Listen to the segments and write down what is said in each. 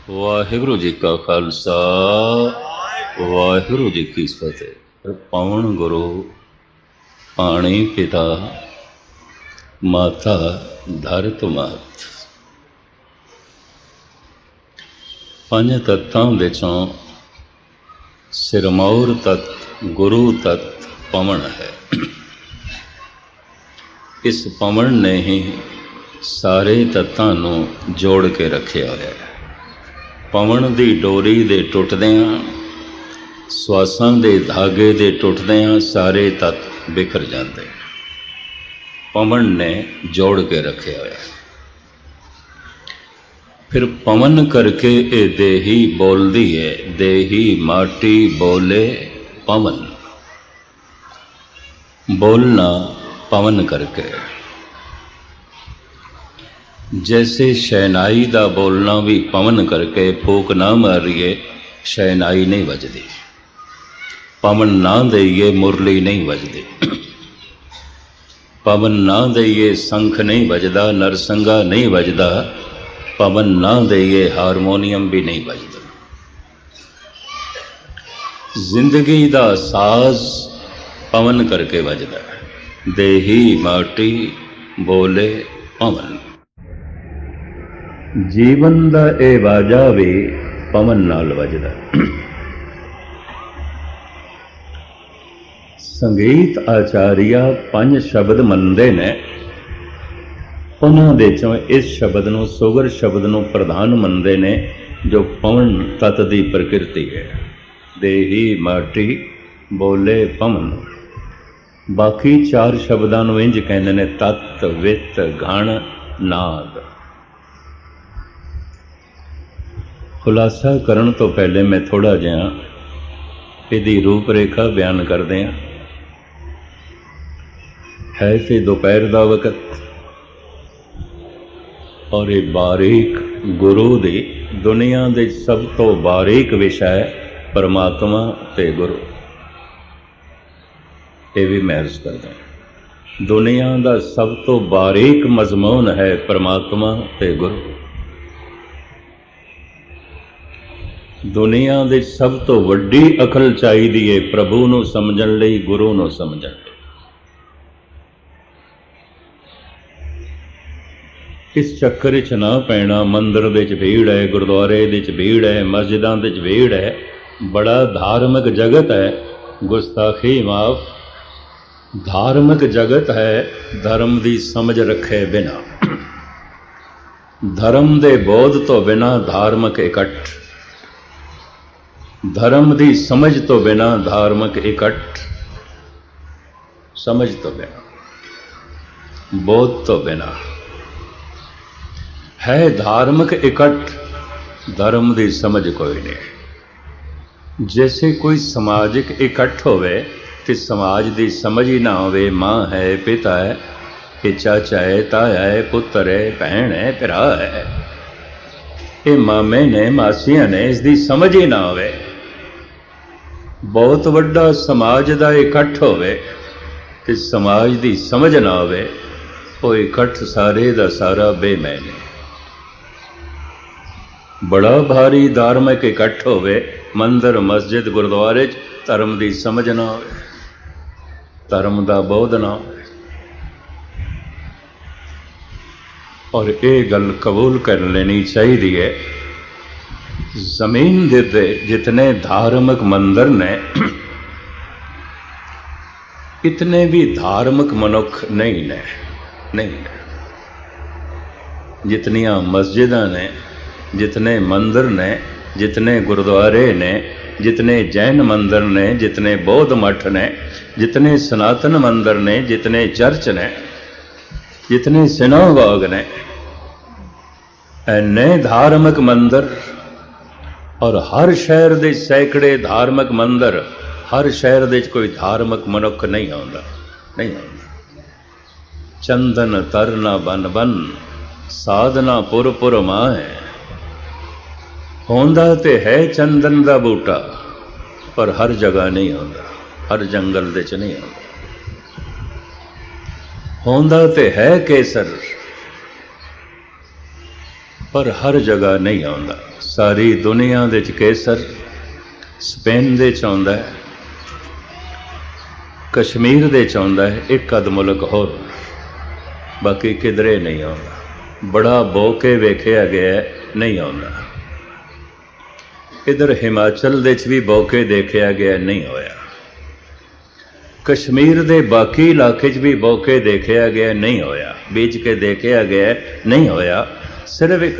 वाहिगुरु जी का खालसा वाहिगुरु जी की फतेह। पवन गुरु पाणी पिता माता धरत मात। पंज तत्तां विचों सिरमौर तत्त गुरु तत्त पवन है। इस पवन ने ही सारे तत्तां नूं जोड़ के रखिया है। पवन दी डोरी दे टुटदियां ਸਵਾਸਾਂ ਦੇ ਧਾਗੇ ਦੇ ਟੁੱਟਦਿਆਂ ਸਾਰੇ ਤੱਤ ਬਿਖਰ ਜਾਂਦੇ। ਪਵਨ ਨੇ ਜੋੜ ਕੇ ਰੱਖਿਆ ਹੋਇਆ। ਫਿਰ ਪਵਨ ਕਰਕੇ ਇਹ ਦੇਹੀ ਬੋਲਦੀ ਹੈ। ਦੇਹੀ ਮਾਟੀ ਬੋਲੇ ਪਵਨ। बोलना पवन करके। जैसे शहनाई का बोलना भी पवन करके फूक ना मारिए शहनाई नहीं बजती। पवन ना दईए मुरली नहीं बजती। पवन ना दईए शंख नहीं बजदा नरसंगा नहीं बजदा। पवन ना दईए हारमोनियम भी नहीं बजदा। जिंदगी का साज पवन करके बजदा। देही माटी बोले पवन। जीवन का यह बाजा भी पवन नाल वजदा। संगीत आचार्य 5 शब्द मनते ने। उन्होंने चों इस शब्द नूं सुगर शब्द नूं प्रधान मनते ने जो पवन तत्त की प्रकृति है। देही माटी बोले पवन। बाकी 4 शब्दों नूं इंज कहंदे ने तत्त वित घण नाद। खुलासा करन तो पहले मैं थोड़ा जिहा इहदी रूपरेखा बयान कर दें। है तो दोपहर का वक़्त और ये बारीक गुरु दी दुनिया दे सब तो बारीक विषय परमात्मा ते गुरु। ये भी मैं अर्ज करदा दुनिया का सब तो बारीक मजमून है परमात्मा ते गुरु। दुनिया दे सब तो वड्डी अकल चाहिदी है प्रभु नूं समझण लई गुरु नूं समझण लई। इस चक्कर च ना पैना। मंदिर दे च भीड़ है गुरुद्वारे दे च भीड़ है मस्जिदां दे च भीड़ है। बड़ा धार्मिक जगत है। गुस्ताखी माफ धार्मिक जगत है। धर्म की समझ रखे बिना धर्म के बोध तो बिना धार्मिक इकट्ठ। धर्म की समझ तो बिना धार्मिक इकट्ठ। समझ तो बिना बोध तो बिना है धार्मिक इकट्ठ। धर्म की समझ कोई नहीं। जैसे कोई समाजिक इकट्ठ होवे तो समाज की समझ ही ना होवे। माँ है पिता है ये चाचा है ताया है पुत्र है भैन है भरा है ये मामे ने मासियां ने इसकी समझ ही ना होवे। बहुत वड्डा समाज का इकट्ठ होवे ते समाज की समझ ना होवे वो इकट्ठ सारे का सारा बेमैन है। बड़ा भारी धार्मिक इकट्ठ होवे मंदिर मस्जिद गुरुद्वारे धर्म की समझ ना होवे धर्म का बोध ना होवे। और ये गल कबूल कर लेनी चाहिए। जमीन दे जितने धार्मिक मंदिर ने इतने भी धार्मिक मनुख नहीं ने। जितनियां मस्जिदां ने जितने मंदिर ने जितने गुरुद्वारे ने जितने जैन मंदिर ने जितने बौद्ध मठ ने जितने सनातन मंदिर ने जितने चर्च ने जितने सिनागोग ने इन्ने धार्मिक मंदिर। और हर शहर के सैकड़े धार्मिक मंदिर। हर शहर दे कोई धार्मिक मनुख नहीं आउंदा नहीं आउंदा। चंदन तरना बन बन साधना पुर पुर माए। होंदा ते है चंदन का बूटा पर हर जगह नहीं होंदा। हर जंगल दे च नहीं होंदा। होंदा ते है केसर पर हर जगह नहीं आउंदा। सारी दुनिया दे च केसर स्पेन दे च आउंदा है, कश्मीर दे च आउंदा है, एक अध मुल्क होर, बाकी किधरे नहीं आउंदा। बड़ा बो के वेखिया गया है, नहीं आउंदा। इधर हिमाचल दे च भी बो के देखिया गया, नहीं होया। कश्मीर दे बाकी इलाके च भी बो के देखिया गया, नहीं होया। बीज के देखिया गया, नहीं होया। सिर्फ एक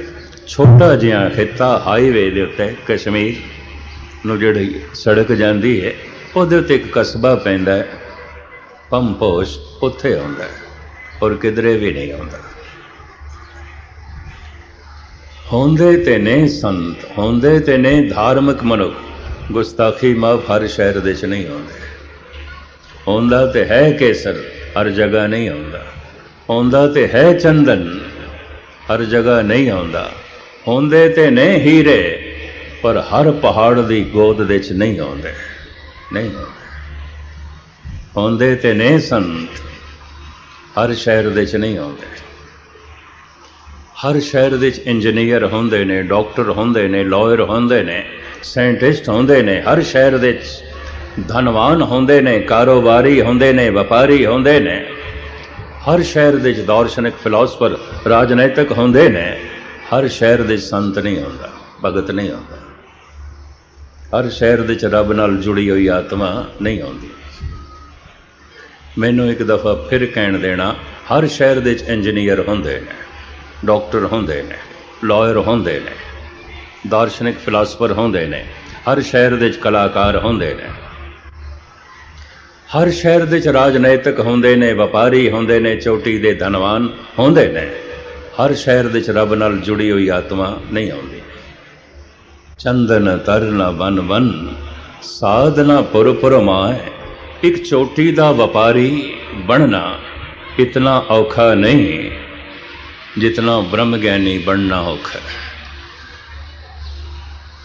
छोटा जिहा खिता हाईवे के उत्ते कश्मीर नूं जिहड़ी सड़क जाती है, उहदे उत्ते एक कस्बा पैंदा है पंपोश, उत्थे आउंदा है, और किधरे भी नहीं आउंदा। होंदे ते ने संत, होंदे ते ने धार्मिक मनुख, गुस्ताखी माफ हर शहर दे च नहीं होंदे। होंदा ते है केसर, हर जगह नहीं आउंदा। होंदा ते है चंदन, हर जगह नहीं आउंदा। होंदे ते ने हीरे, पर हर पहाड़ दी गोद दे च नहीं आउंदे, नहीं आउंदे। होंदे ते ने संत, हर शहर दे च नहीं आउंदे। हर शहर दे च इंजीनियर होंदे ने, डॉक्टर होंदे ने, लॉयर होंदे ने, साइंटिस्ट होंदे ने। हर शहर दे च धनवान होंदे ने, कारोबारी होंदे ने, व्यापारी होंदे ने। हर शहर दे च दार्शनिक फिलोसफर राजनैतिक होंदे ने। हर शहर दे संत नहीं होंदा, भगत नहीं होंदा। हर शहर दे च रब नाल जुड़ी हुई आत्मा नहीं होंदी। मैनू एक दफ़ा फिर कहण देना, हर शहर दे च इंजीनियर होंदे ने, डॉक्टर होंदे ने, लॉयर होंदे ने, दार्शनिक फिलासफर होंदे ने। हर शहर दे च कलाकार होंदे ने। हर शहर दे च राजनैतिक होंदे ने, व्यापारी होंदे ने, चोटी दे धनवान होंदे ने। हर शहर दे च रब नाल जुड़ी हुई आत्मा नहीं आउंदी। चंदन तरना वन वन, साधना पुर पुर माए। एक चोटी दा व्यापारी बनना इतना औखा नहीं जितना ब्रह्म ज्ञानी बनना औखा है।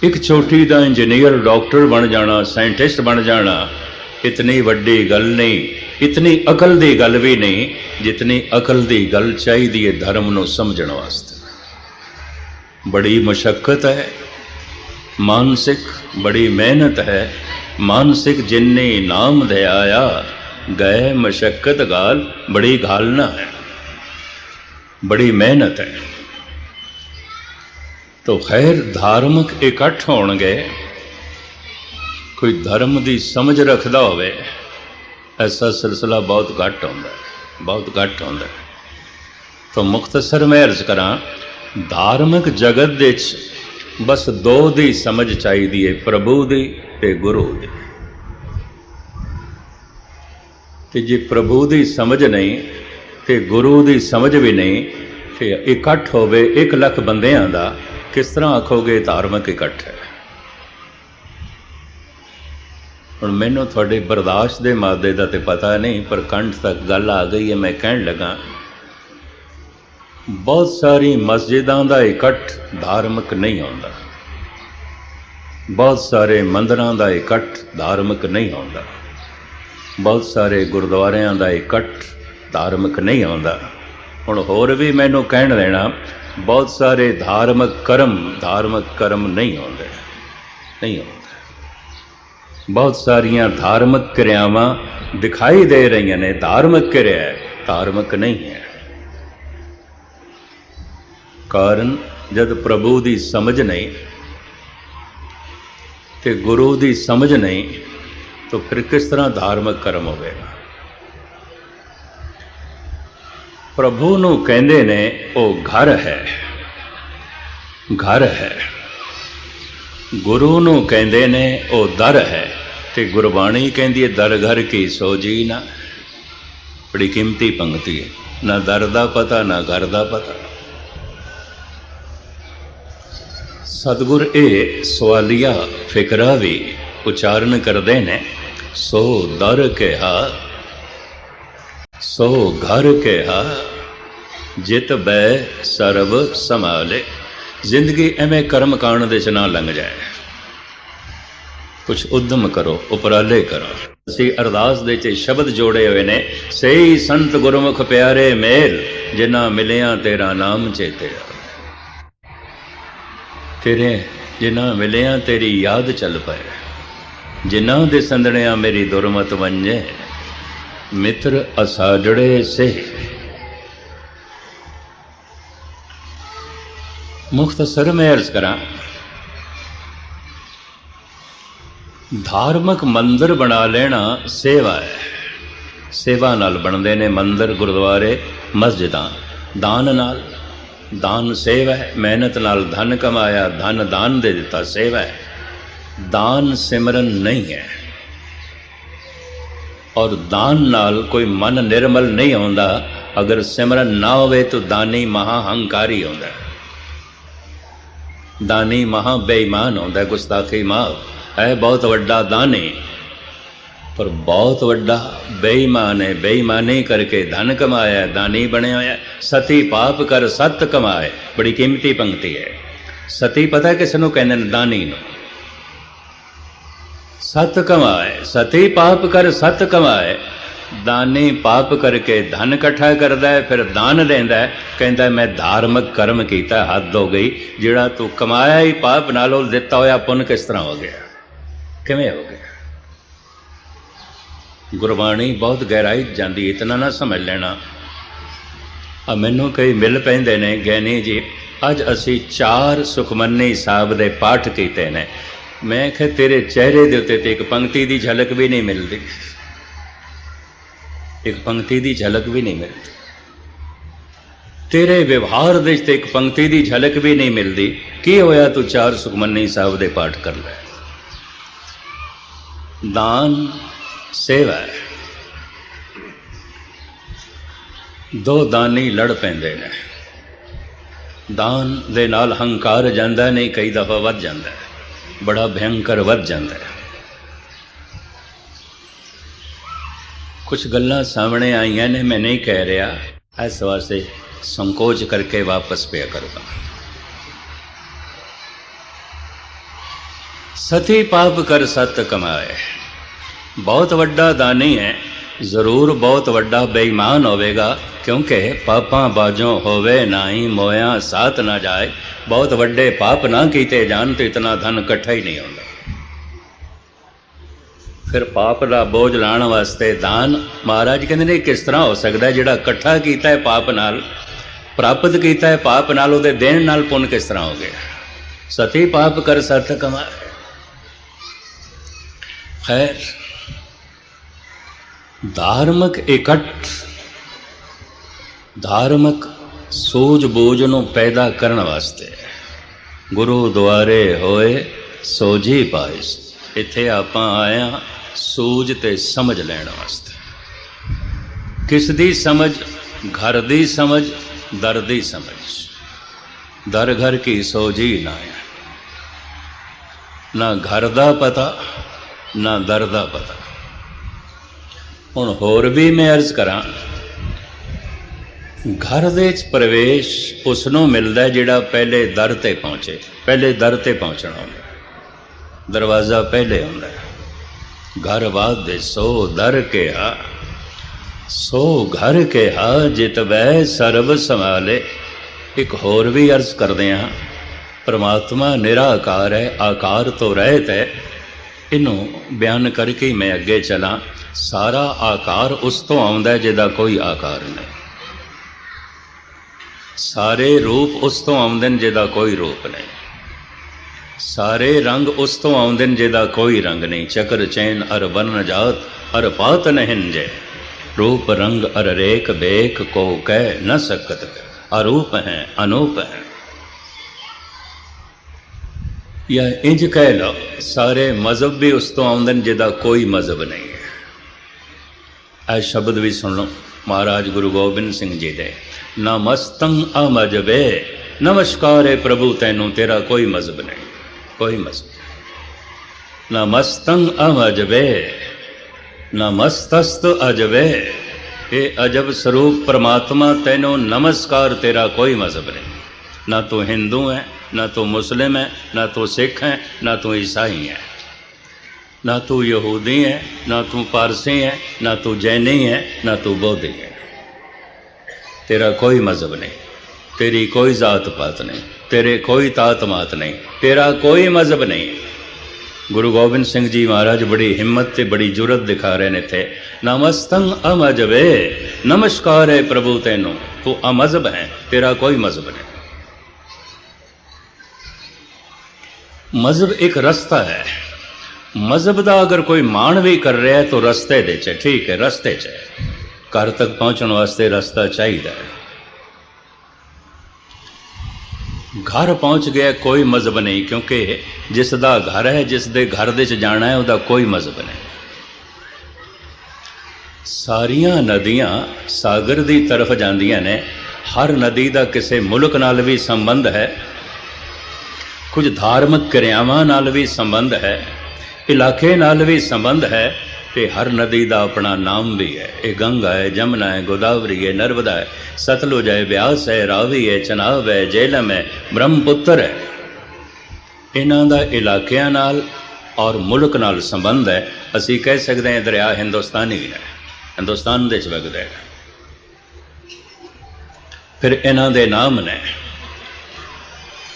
एक चोटी दा इंजीनियर डॉक्टर बन जाना, साइंटिस्ट बन जाना इतनी वड्डी गल नहीं, इतनी अकल दी गल भी नहीं जितनी अकल दी गल चाहिदी है धर्म नूं समझण वास्ते। बड़ी मुशक्कत है, मानसिक बड़ी मेहनत है। मानसिक जिन्नी नाम ध्याया, गए मशक्कत गाल, बड़ी घालना है, बड़ी मेहनत है। तो खैर धार्मिक इकट्ठ होणगे, कोई धर्म की समझ रखता होवे, ऐसा सिलसिला बहुत घट होंदा है, बहुत घट होंदा है। तो मुख्तसर मैं अर्ज करा, धार्मिक जगत दे बस दो दी समझ चाहिए, प्रभु दी ते गुरु दी। ते जे प्रभु दी समझ नहीं ते गुरु दी समझ भी नहीं, ते इकट्ठ होवे 1 लाख बंदियां दा, किस तरह आखोगे धार्मिक इकट्ठ है। हुण मैनूं तुहाडे बर्दाश्त दे मादे दा ते पता नहीं, पर कंठ तक गल आ गई है। मैं कहण लगा, बहुत सारी मस्जिदां दा इकट्ठ धार्मिक नहीं होंदा, बहुत सारे मंदिरां दा इकट्ठ धार्मिक नहीं होंदा, बहुत सारे गुरुद्वारियां दा इकट्ठ धार्मिक नहीं होंदा। हुण होर भी मैनूं कहण देना, बहुत सारे धार्मिक कर्म नहीं होंदे, नहीं होंदे। बहुत सारियां धार्मिक क्रियावां दिखाई दे रही ने धार्मिक क्रिया है, धार्मिक नहीं है। कारण जद प्रभु की समझ नहीं ते गुरु की समझ नहीं, तो फिर किस तरह धार्मिक कर्म होगा। प्रभु नूं कहंदे ने वो घर है, घर है। गुरु नूं कहंदे ने वो दर है, ते गुरबाणी कहंदी है दर घर की सोजी ना। बड़ी कीमती पंक्ति है, ना दर दा पता ना घर दा पता। सतगुर ये सवालिया फिकरा भी उच्चारण करते ने, सो दर कहा सो घर कहा, जित बै सर्व संभाले। जिंदगी एवें कर्म कांड दे च ना लंघ जाए, कुछ उद्यम करो, उपराले करो। असी अरदास दे च शब्द जोड़े हुए ने, सही संत गुरमुख प्यारे मेल, जिन्ना मिलिया तेरा नाम चेते। तेरे जिन्हां मिलिया तेरी याद चल पए, जिन्हां दे संदणिया मेरी दुरमत वंजे, मित्र असाजड़े से। मुख्तसर में अर्ज करा, धार्मिक मंदिर बना लेना सेवा है। सेवा नाल बनते ने मंदिर, गुरुद्वारे, मस्जिदां। दान नाल, दान सेवा है। मेहनत नाल धन कमाया, धन दान दे दिता, सेवा है। दान सिमरन नहीं है। और दान नाल कोई मन निर्मल नहीं होता। अगर सिमरन ना होवे तो दानी महाहंकारी होता है, दानी महा बेईमान होता है, गुस्ताखी माफ है। बहुत वड्डा दानी पर बहुत वड्डा बेईमान है। बेईमानी करके धन कमाया, दानी बनया होया। सती पाप कर सत कमाए, बड़ी कीमती पंक्ति है। सती पता है किसनों कहते हैं? दानी नूं। सत कमाए, सती पाप कर सत कमाए। दानी पाप करके धन इकट्ठा करता है, फिर दान देंदा है, कहता है मैं धार्मिक कर्म किया, हद हो गई। जिहड़ा तू कमाया ही पाप नालों दिता होया पुन किस तरह हो गया, किवें हो गया? गुरबाणी बहुत गहराई जाती, इतना ना समझ लेना। अब मैनू कई मिल पैंदे ने, गैनी जी अज असी 4 सुखमनी साहब दे पाठ कीते ने। मैं आख्या तेरे चेहरे दे उत्ते ते एक पंक्ति दी झलक भी नहीं मिलती, एक पंक्ति दी झलक भी नहीं मिलती। तेरे व्यवहार दे ते एक पंक्ति दी झलक भी नहीं मिलती। की होया तू 4 सुखमनी साहब दे पाठ कर ले? दान सेवा है। 2 दानी लड़ पैंदे ने। दान दे नाल हंकार जांदा नहीं, कई दफा वध जांदा है, बड़ा भयंकर वध जांदा है। कुछ गल्लां सामने आईयां ने, मैं नहीं कह रहा, इस वास्ते संकोच करके वापस पे करूँगा। सती पाप कर सत कमाए। बहुत वड्डा दानी है, जरूर बहुत वड्डा बेईमान होवेगा, क्योंकि पापां बाजों होवे नाही, मोया साथ ना जाए। बहुत वड्डे पाप ना कीते जान तो इतना धन इकट्ठा ही नहीं होता। फिर पाप का बोझ लाण वास्ते दान, महाराज कहते ने किस तरह हो सकता है? जिहड़ा इकट्ठा कीता है पाप नाल, प्राप्त कीता है पाप नाल, उहदे देण नाल पुन किस तरह हो गया? सती पाप कर सत कमाए। खैर, धार्मिक इकट्ठ, धार्मिक सूझबूझ नूं पैदा करने वास्ते गुरु द्वारे होए सोझी पाइस। इत्थे आपां आए हां सूझ ते समझ लैण वास्ते। किस दी समझ? घर दी समझ, दर दी समझ। दर घर की सोझी ना है, ना घर दा पता ना दर दा पता। हुण होर भी मैं अर्ज करा, घर दे प्रवेश उसनों मिलता है जिहड़ा पहले दर ते पहुँचे। पहले दर ते पहुँचना होंदा, दरवाज़ा पहले होंदा है। घर वादे सो दर के हा, सो घर के हा, जित वै सर्व संभाले। एक होर भी अर्ज करदे हां, परमात्मा निराकार है, आकार तो रहत है। इनू बयान करके मैं अगे चला। सारा आकार उस तो आउंदा है जिहदा कोई आकार नहीं। सारे रूप उस तो आउंदे ने जिहदा कोई रूप नहीं। सारे रंग उस तो आउंदे ने जिहदा कोई रंग नहीं। चक्र चैन अर वर्ण जात अर पात नहिंजे, रूप रंग अर रेख बेख को कह न सकत। अरूप हैं अनूप हैं। या इंज कह लो, सारे मजहब भी उस तो आउंदे ने जिहदा कोई मजहब नहीं है। ऐ शब्द भी सुन लो महाराज गुरु गोबिंद सिंह जी दे। नमस्तं अमजबे, नमस्कार है प्रभु तैनू, तेरा कोई मजहब नहीं, कोई मजहब। नमस्तं अमजबे, नमस्तस्त अजबे। ये अजब स्वरूप परमात्मा तैनू नमस्कार, तेरा कोई मजहब नहीं। ना तू हिंदू है, ना तू मुस्लिम है, ना तू सिख है, ना तू ईसाई है, ना तू यहूदी है, ना तू पारसी है, ना तू जैनी है, ना तू बौद्धी है। तेरा कोई मजहब नहीं। तेरी कोई जात पात नहीं, तेरे कोई तात मात नहीं, तेरा कोई मजहब नहीं। गुरु गोबिंद सिंह जी महाराज बड़ी हिम्मत ते बड़ी जुरत दिखा रहे ने थे। नमस्तंग अमजबे, नमस्कार है प्रभु तेनू, तू अमजहब है, तेरा कोई मजहब नहीं। मजहब एक रस्ता है। मजहब का अगर कोई मान भी कर रहा है तो रस्ते दे च, ठीक है, रस्ते च घर तक पहुंचने वास्ते रस्ता चाहिए। घर पहुंच गया कोई मजहब नहीं, क्योंकि जिसका घर है, जिस दे घर दे च जाना है, उसका कोई मजहब नहीं। सारियां नदियां सागर की तरफ जांदियां ने, हर नदी का किसी मुल्क नाल भी संबंध है, कुछ धार्मिक क्रियावां नाल भी संबंध है, इलाके नाल भी संबंध है, ते हर नदी का अपना नाम भी है। ये गंगा है, जमुना है, गोदावरी है, नर्मदा है, सतलुज है, ब्यास है, रावी है, चनाब है, झेलम है, ब्रह्मपुत्र है। इन्हां दा इलाकियां नाल और मुल्क नाल संबंध है। असी कह सकते हैं दरिया हिंदुस्तानी है, हिंदुस्तान दे च वगदा है। फिर इन्हां दे नाम ने,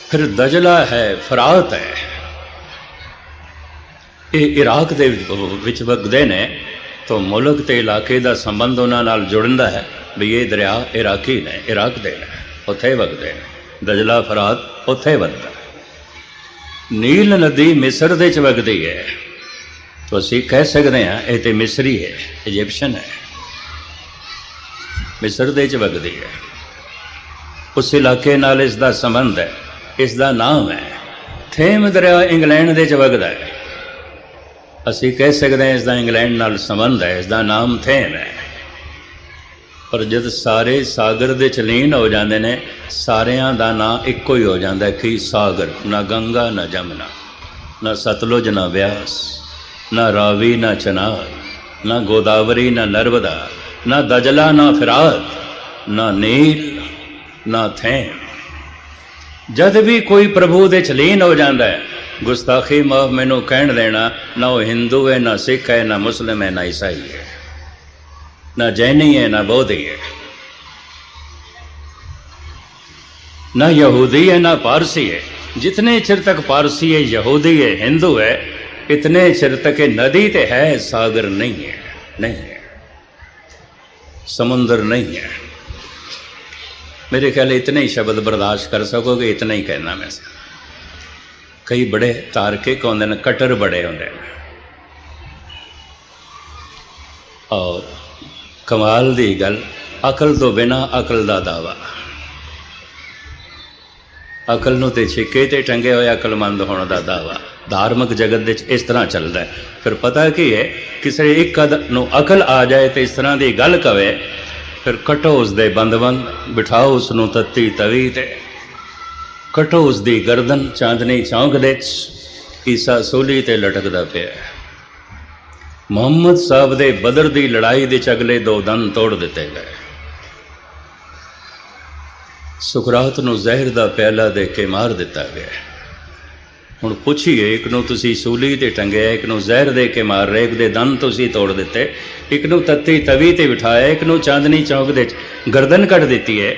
फिर दजला है, फरात है, ये इराक दे विच वगदे ने, तो मुल्क ते इलाके का संबंध उन्हां नाल जुड़दा है भी ये दरिया इराकी ने, इराक दे ने, उत्थे वगदे ने। दजला फरात उत्थे वगदा। नील नदी मिस्र दे च वगदी है, तो असी कह सकते हैं ये तो मिस्री है, इजिप्शियन है, मिस्र दे च वगदी है। उस इलाके नाल इसका संबंध है, इसका नाम है। थेम दरिया इंग्लैंड दे च वगदा है, असी कह सकते हैं इसका इंग्लैंड नाल संबंध है, इसका नाम थेम है। पर जब सारे सागर दे च लीन हो जाते हैं, सारियां दा नाम इक्को ही हो जाता है कि सागर। ना गंगा, ना जमुना, ना सतलुज, ना ब्यास, ना रावी, ना चनाब, ना गोदावरी, ना नर्मदा, ना दजला, ना फिरात, ना नील, ना थेम। जद भी कोई प्रभु दे च लीन हो जाता है, गुस्ताखी माफ मैनू कहण देना, ना वो हिंदू है, ना सिख है, ना मुस्लिम है, ना ईसाई है, ना जैनी है, ना बौद्धि है, ना यहूदी है, ना पारसी है। जितने चिर तक पारसी है, यहूदी है, हिंदू है, इतने चिर तक नदी तो है, सागर नहीं है, नहीं है, समुद्र नहीं है। मेरे ख्याल इतने ही शब्द बर्दाश्त कर सकोगे, इतना ही कहना मैं। कई बड़े तार्किक होंदे ने, कट्टर बड़े होंदे ने, और कमाल दी गल, अकल तो बिना अकल दा दावा। अकल नूं ते छिके ते टंगे होए अकलमंद होने का दावा धार्मिक जगत विच इस तरह चलता है। फिर पता की है, किसी एक नूं अकल आ जाए तो इस तरह की गल कवे, फिर कटो उसदे बंद बिठाओ उसनूं तत्ती तवी ते, कटो उसकी गर्दन चांदनी चौंक दे, ईसा सूली ते लटकदा पिया। मुहम्मद साहब दे बदर की लड़ाई दे अगले 2 दंद तोड़ दिते गए। सुकरात नूं जहर का प्याला दे के मार दिता गया। हुण पुछिए, एक नूं तुसीं सूली ते टंगिया, एक नूं जहर दे के मार रहे, एक दे दंद तुसीं तोड़ दिते, एक नूं तत्ती तवी ते बिठाया, एक नूं चांदनी चौक दे गर्दन कट दी है।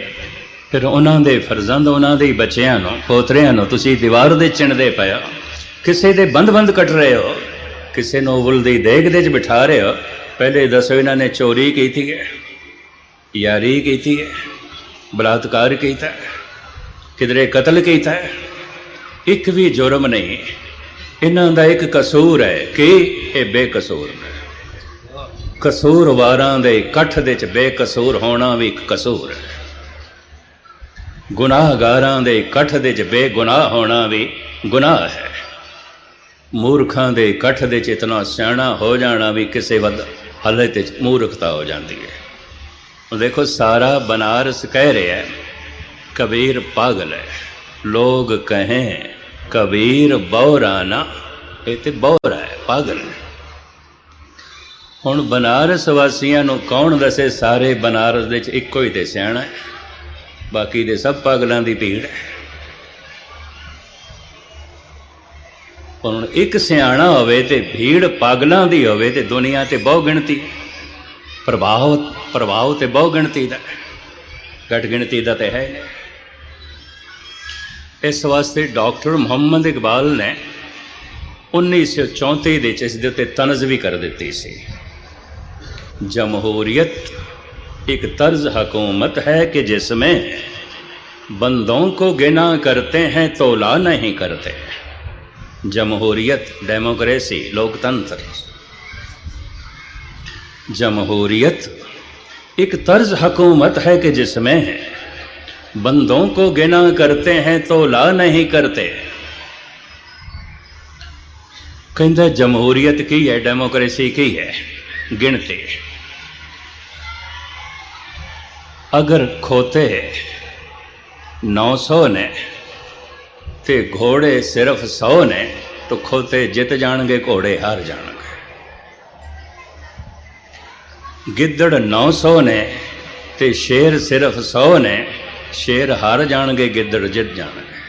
फिर उन्हां दे फरजंद, उन्हां दे बच्चियां नूं, पोतरियां नूं तुसीं दीवार दे चिणदे पिया, किसे दे बंद कट रहे हो, किसी नूं उबल दी देग दे बिठा रहे हो। पहले दसो, इन्हां ने चोरी की है, यारी की है, बलात्कार किया, किधरे कतल किया, एक भी जुर्म नहीं। इन्हां दा एक कसूर है कि ये बेकसूर है। कसूरवारां दे कठ दे च बेकसूर होना भी एक कसूर है। गुनाहगारां दे कठ दे च बेगुनाह होना भी गुनाह है। मूर्खां दे कठ दे च इतना सियाणा हो जाना भी किसी वद हालत मूर्खता हो जाती है। देखो, सारा बनारस कह रहे हैं कबीर पागल है, लोग कहें कबीर बौरा ना, ये तो बौरा है, पागल है। हुण बनारस वासियां नूं कौन दसे, सारे बनारस दे च इक्को ही ते सियाणा है, बाकी दे सब पागलों की भीड़ है। हुण एक सियाणा होवे ते भीड़ पागलों की होवे ते दुनिया ते बहु गिणती, प्रभाव तो बहु गिणती का, घट गिणती का तो है नहीं। इस वास्ते डॉक्टर मुहम्मद इकबाल ने 1934 ਦੇ ਇਸ ਦੇ ਉੱਤੇ ਤਨਜ਼ भी कर दी सी। जमहूरियत एक तर्ज हुकूमत है कि जिसमें बंदों को गिना करते हैं तोला नहीं करते। जमहूरियत, डेमोक्रेसी, लोकतंत्र। जमहूरियत एक तर्ज हुकूमत है कि जिसमें बंदों को गिना करते हैं तोला नहीं करते। कहता जमहूरियत की है, डेमोक्रेसी की है, गिनती। अगर खोते 900 ने ते घोड़े सिर्फ 100 ने तो खोते जित जाणगे, घोड़े हार जाणगे। गिद्दड़ 900 ने ते शेर सिर्फ 100 ने, शेर हार जाणगे, गिद्दड़ जित जाणगे।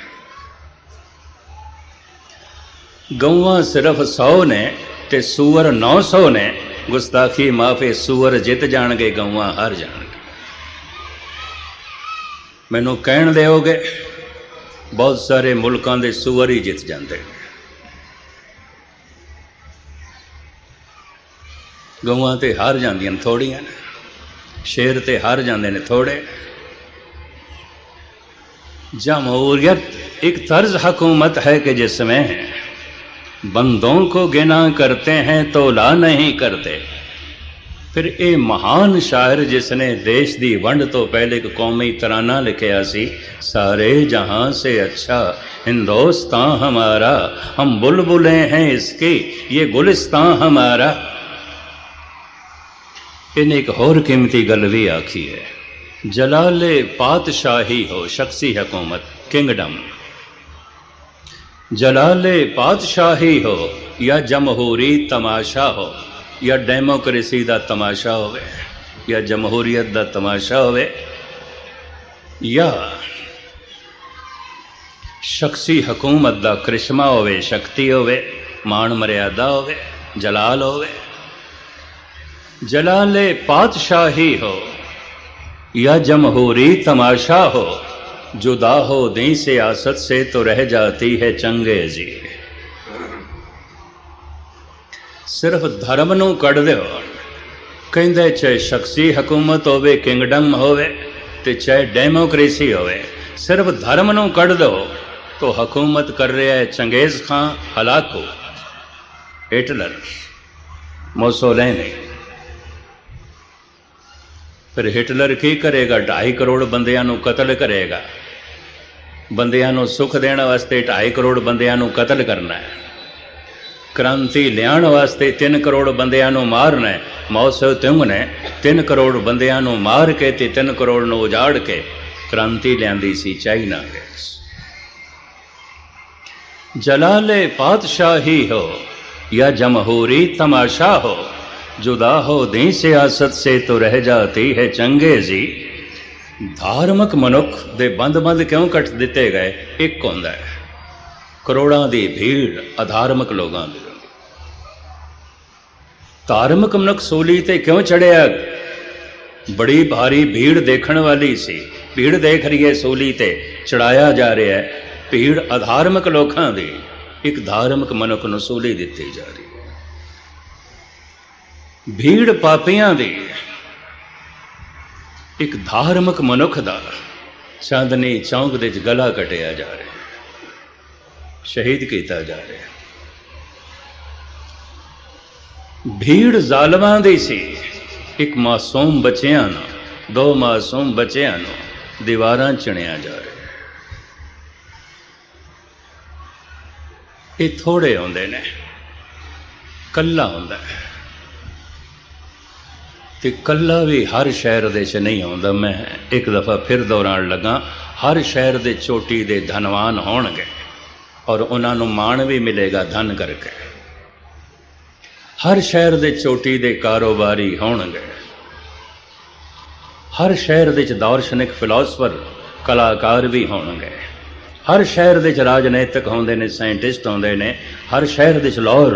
गौवां सिर्फ 100 ने ते सूअर 900 ने, गुस्ताखी माफे सूअर जित जाणगे, गौवां हार जाणगे। मैनू कहण दिओगे बहुत सारे मुल्कां दे सूअर ही जित जाते, गौवां ते हार जांदियां थोड़ियां ने, शेर ते हार जांदे ने थोड़े। जमहूरियत एक तर्ज हुकूमत है कि जिसमें बंदों को गिना करते हैं तोला नहीं करते। फिर ये महान शायर जिसने देश की वंड तो पहले एक कौमी तराना लिखिया सी, सारे जहां से अच्छा हिंदुस्तान हमारा, हम बुलबुलें हैं इसकी, ये गुलिस्तान हमारा। इन्हें एक होर कीमती गल भी आखी है, जलाले पातशाही हो, शख्सी हुकूमत, किंगडम। जलाले पातशाही हो या जमहूरी तमाशा हो, या डेमोक्रेसी का तमाशा होवे, या जमहूरीयत का तमाशा होवे, या शख्सी हुकूमत का करिश्मा होवे, शक्ति होवे, मान मर्यादा होवे, जलाल होवे। जलाले पातशाही हो या जमहूरी तमाशा हो, जुदा हो दी सियासत से तो रह जाती है चंगेजी। सिर्फ धर्म नूं कढ़ दिओ, कहंदे चाहे शख्सी हुकूमत होवे, किंगडम होवे, ते चाहे डेमोक्रेसी होवे, सिर्फ धर्म नूं कढ़ दो तो हुकूमत कर रहा है चंगेज खां, हलाकू, हिटलर, मोसोलिनी। फिर हिटलर की करेगा? 2.5 करोड़ बंदियां नूं कतल करेगा। बंदियां नूं सुख देने वास्ते 2.5 करोड़ बंदियां नूं कतल करना है। क्रांति लियाण वास्ते 3 करोड़ बंदियां नूं मारना है। माओ त्से तुंग ने 3 करोड़ बंदियां नूं मार के ते 3 करोड़ नूं उजाड़ के क्रांति लियांदी सी चाइना विच। जलाले पातशाही हो या जमहूरी तमाशा हो, जुदा हो दी सियासत से तो रह जाती है चंगेजी। धार्मिक मनुख दे बंद बंद क्यों कट दिते गए? एक होंदा है करोड़ां दी भीड़ अधार्मिक लोगों की। धार्मिक मनुख सूली ते क्यों चढ़िया? बड़ी भारी भीड़ देखण वाली सी, भीड़ देख रही है, सूली ते चढ़ाया जा रहा है। भीड़ अधार्मिक लोगों की, एक धार्मिक मनुख नूं सूली दिती जा रही है। भीड़ पापियां दी, एक धार्मिक मनुख दा चांदनी चौंक दे गला कटिया जा रहा, शहीद किया जा रहा। भीड़ जालमां दी सी, एक मासूम बच्चियां नूं, 2 मासूम बच्चियां नूं दीवारां चिणिया जा रहा। ये थोड़े होंदे ने, कल्ला होंदा है ते कल्ला भी हर शहर दे च नहीं आउंदा। मैं एक दफ़ा फिर दोहराण लगा, हर शहर दे चोटी दे धनवान होणगे और उन्हां नूं मान भी मिलेगा धन करके। हर शहर दे चोटी दे कारोबारी होणगे। हर शहर दे च दार्शनिक फिलोसफर कलाकार भी होणगे। हर शहर दे च राजनीतिक होंदे ने, साइंटिस्ट होंदे ने। हर शहर दे च लॉयर,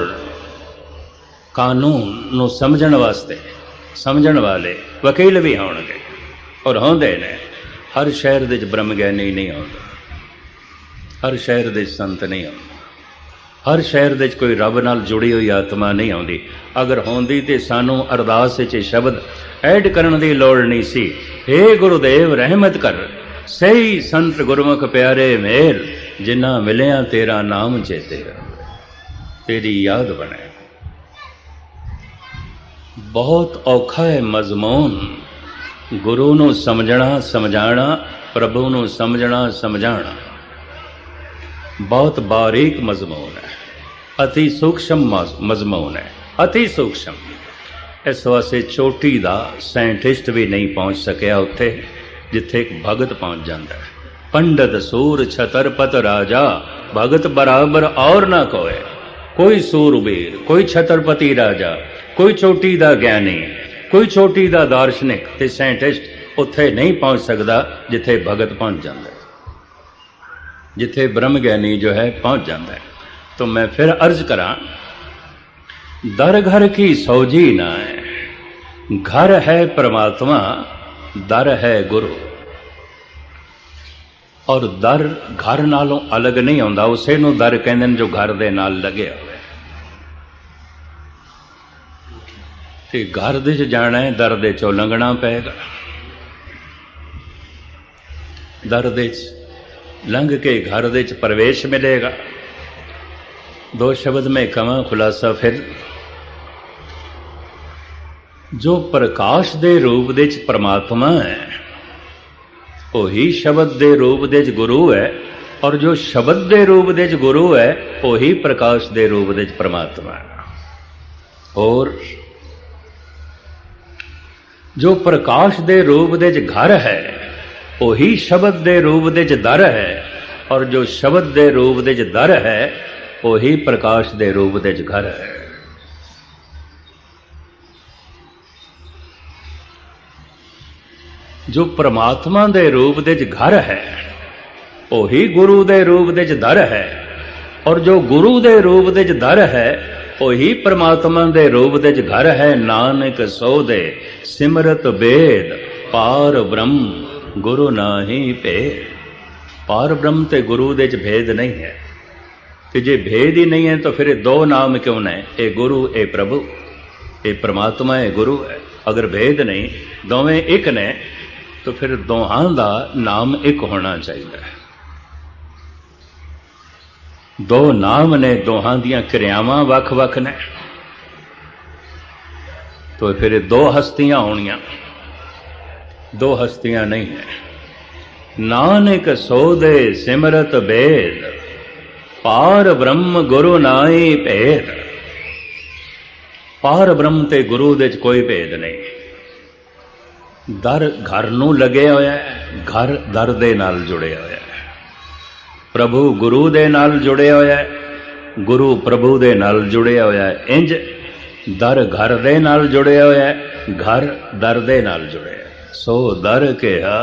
कानून नूं समझण वास्ते समझण वाले वकील भी होणगे और होंदे ने। हर शहर दे च ब्रह्म ज्ञानी नहीं होंदा। हर शहर दे संत नहीं आते, हर शहर दे कोई रब नाल जुड़ी हुई आत्मा नहीं आती। अगर होंदी तो सानू अरदास च शब्द ऐड करन दी लोड़ नहीं सी। हे गुरुदेव रहमत कर, सही संत गुरमुख प्यारे मेल, जिन्ना मिलिया तेरा नाम चेते, तेरी याद बने। बहुत औखा है मजमून गुरु नू समझना समझाना, प्रभु नू समझना समझाना, बहुत बारीक मजमून है, अति सूक्ष्म मजमून है, अति सूक्ष्म। इस वास्ते चोटी का साइंटिस्ट भी नहीं पहुँच सकिया उत्थे जिथे एक भगत पहुँच जाता है। पंडित सूर छतरपत राजा, भगत बराबर और ना कोई सूरबीर, कोई छतरपति राजा, कोई चोटी का ज्ञानी, कोई चोटी का दार्शनिक ते साइंटिस्ट उत्थे नहीं पहुँच सकता जिथे भगत पहुँच जाता है, जिथे ब्रह्म ज्ञानी जो है पहुँच जाता है। तो मैं फिर अर्ज करा, दर घर की सौजी ना है, घर है परमात्मा, दर है गुरु। और दर घर नालों अलग नहीं होंदा, उसे नूं दर कहंदे ने जो घर दे नाल लगे होवे। ते घर दे च जाना है, दर दे चों लंघना पेगा। दर दे च लंघ के घर दे च प्रवेश मिलेगा। दो शब्द में कवां खुलासा फिर, जो प्रकाश दे रूप दे च परमात्मा है वही शब्द दे रूप दे च गुरु है, और जो शब्द दे रूप दे च गुरु है वही प्रकाश दे रूप दे च परमात्मा है। और जो प्रकाश दे रूप दे च घर है वही शब्द दे रूप दे च दर है, और जो शब्द दे रूप दे च दर है वही प्रकाश दे रूप दे च घर है। जो परमात्मा दे रूप दे च घर है वही गुरु दे रूप दे च दर है, और जो गुरु दे रूप दे च दर है वही परमात्मा दे रूप दे च घर है। नानक सो दे सिमरत बेद, पार ब्रह्म गुरु नाही भेद। पार ब्रह्म ते गुरु दे च भेद नहीं है। कि जे भेद ही नहीं है तो फिर दो नाम क्यों ने, ए गुरु ए प्रभु, ए परमात्मा ए गुरु है। अगर भेद नहीं, दोवें एक ने, तो फिर दोहां दा नाम एक होना चाहिए। दो नाम ने, दोहां दियां क्रियावां वख वख ने, तो फिर दो हस्तियां होनियां, दो हस्तियां नहीं है। नानक सो दे सिमरत बेद, पार ब्रह्म गुरु नाई भेद। पार ब्रह्म ते गुरु दे च कोई भेद नहीं। दर घर नूं लगे होया है, घर दर दे नाल जुड़े होया है। प्रभु गुरु दे नाल जुड़े होया है, गुरु प्रभु दे नाल जुड़े होया है। इंज दर घर दे नाल जुड़े होया है, घर दर दे नाल जुड़े है। सो दर कहा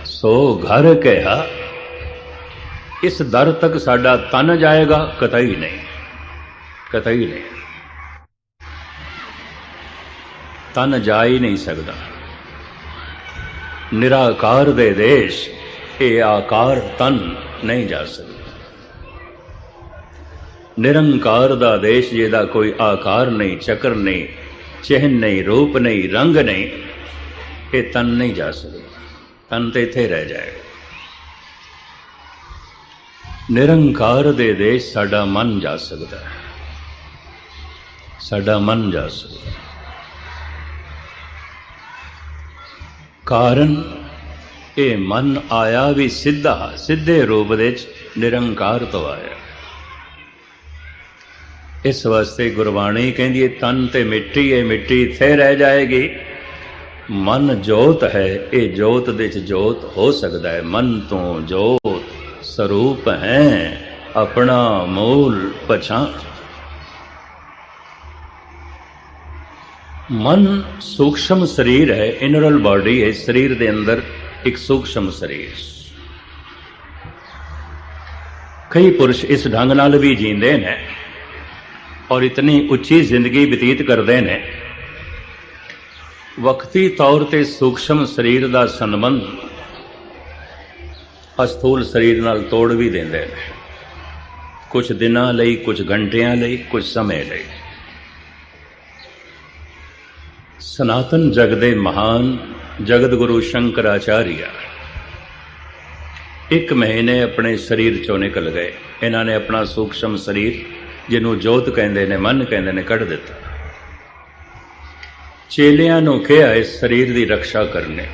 सो घर कहा। इस दर तक साडा तन जाएगा? कतई नहीं, कतई नहीं। तन जा ही नहीं सकता। निराकार दे देश ये आकार तन नहीं जा सकता। निरंकार दा देश जिहदा कोई आकार नहीं, चक्र नहीं, चिन्ह नहीं, रूप नहीं, रंग नहीं, ये तन नहीं जा सकता। तन तो इत्थे रह जाएगा। निरंकार दे देश साडा मन जा सकता है, साडा मन जा सकता है। कारण ये मन आया भी सीधा, सीधे रूप दे निरंकार तो आया। इस वास्ते गुरबाणी कहती है तन ते मिट्टी है, मिट्टी इत्थे रह जाएगी। मन जोत है, ये जोत दे च जोत हो सकता है। मन तो जोत स्वरूप है, अपना मूल पहचान। मन सूक्ष्म शरीर है, इनरल बॉडी है। शरीर के अंदर एक सूक्ष्म शरीर। कई पुरुष इस ढंग नाल भी जींदे ने और इतनी उच्ची जिंदगी बतीत करते हैं। वक्ती तौर पर सूक्ष्म शरीर का संबंध ਅਸਥੂਲ ਸਰੀਰ ਨਾਲ ਤੋੜ ਵੀ ਦਿੰਦੇ ਨੇ, ਕੁਝ ਦਿਨਾਂ ਲਈ, ਕੁਝ ਘੰਟਿਆਂ ਲਈ, ਕੁਝ ਸਮੇਂ ਲਈ। ਸਨਾਤਨ ਜਗ ਦੇ ਮਹਾਨ ਜਗਤ ਗੁਰੂ ਸ਼ੰਕਰਾਚਾਰੀਆ 1 ਮਹੀਨੇ ਆਪਣੇ ਸਰੀਰ ਚੋਂ ਨਿਕਲ ਗਏ। ਇਹਨਾਂ ਨੇ ਆਪਣਾ ਸੂਖਸ਼ਮ ਸਰੀਰ, ਜਿਹਨੂੰ ਜੋਤ ਕਹਿੰਦੇ ਨੇ, ਮਨ ਕਹਿੰਦੇ ਨੇ, ਕੱਢ ਦਿੱਤਾ। ਚੇਲਿਆਂ ਨੂੰ ਕਿਹਾ ਇਸ ਸਰੀਰ ਦੀ ਰੱਖਿਆ ਕਰਨੇ,